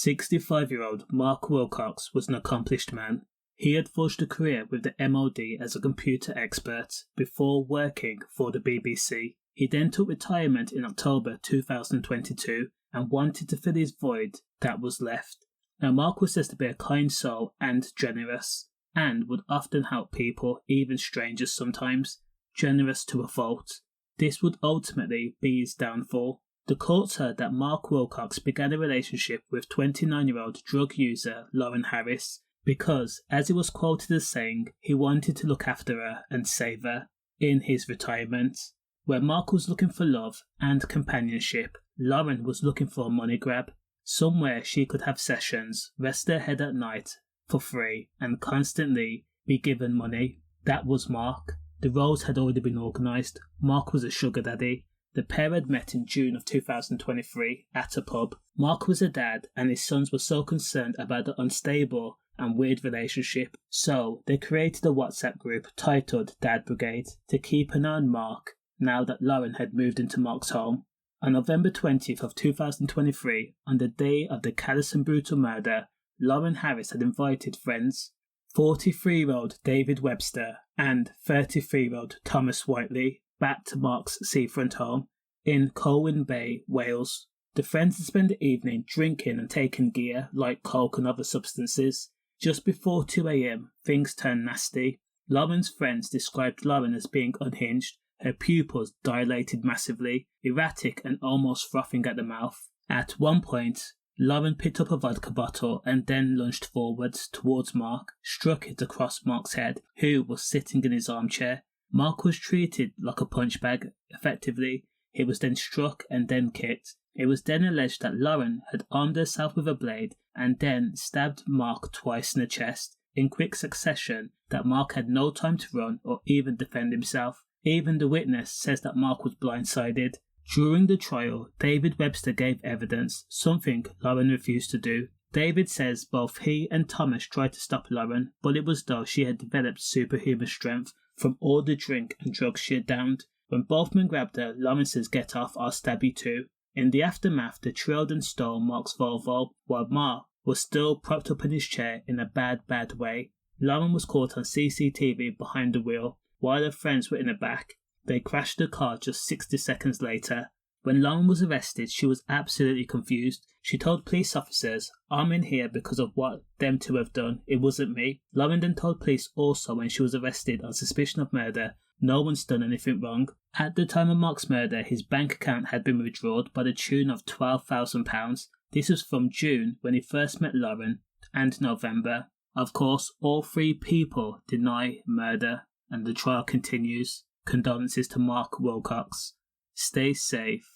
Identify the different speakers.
Speaker 1: 65-year-old Mark Wilcox was an accomplished man. He had forged a career with the MOD as a computer expert before working for the BBC. He then took retirement in October 2022 and wanted to fill his void that was left. Now, Mark was said to be a kind soul and generous, and would often help people, even strangers sometimes, generous to a fault. This would ultimately be his downfall. The courts heard that Mark Wilcox began a relationship with 29-year-old drug user Lauren Harris because, as he was quoted as saying, he wanted to look after her and save her in his retirement. Where Mark was looking for love and companionship, Lauren was looking for a money grab, somewhere she could have sessions, rest her head at night for free, and constantly be given money. That was Mark. The roles had already been organised. Mark was a sugar daddy. The pair had met in June of 2023 at a pub. Mark was a dad, and his sons were so concerned about the unstable and weird relationship, so they created a WhatsApp group titled Dad Brigade to keep an eye on Mark now that Lauren had moved into Mark's home. On November 20th of 2023, on the day of the callous and brutal murder, Lauren Harris had invited friends, 43-year-old David Webster and 33-year-old Thomas Whiteley, back to Mark's seafront home in Colwyn Bay, Wales. The friends had spent the evening drinking and taking gear like coke and other substances. Just before 2 a.m, things turned nasty. Lauren's friends described Lauren as being unhinged, her pupils dilated massively, erratic and almost frothing at the mouth. At one point, Lauren picked up a vodka bottle and then lunged forwards towards Mark, struck it across Mark's head, who was sitting in his armchair. Mark was treated like a punch bag, effectively. He was then struck and then kicked. It was then alleged that Lauren had armed herself with a blade and then stabbed Mark twice in the chest, in quick succession, that Mark had no time to run or even defend himself. Even the witness says that Mark was blindsided. During the trial, David Webster gave evidence, something Lauren refused to do. David says both he and Thomas tried to stop Lauren, but it was as though she had developed superhuman strength from all the drink and drugs she had downed. When both men grabbed her, Lauren says, "Get off, I'll stab you too." In the aftermath, they trailed and stole Mark's Volvo, while Mark was still propped up in his chair in a bad way. Lauren was caught on CCTV behind the wheel, while her friends were in the back. They crashed the car just 60 seconds later. When Lauren was arrested, she was absolutely confused. She told police officers, "I'm in here because of what them two have done. It wasn't me." Lauren then told police also when she was arrested on suspicion of murder, no one's done anything wrong. At the time of Mark's murder, his bank account had been withdrawn by the tune of £12,000. This was from June, when he first met Lauren, and November. Of course, all three people deny murder, and the trial continues. Condolences to Mark Wilcox. Stay safe.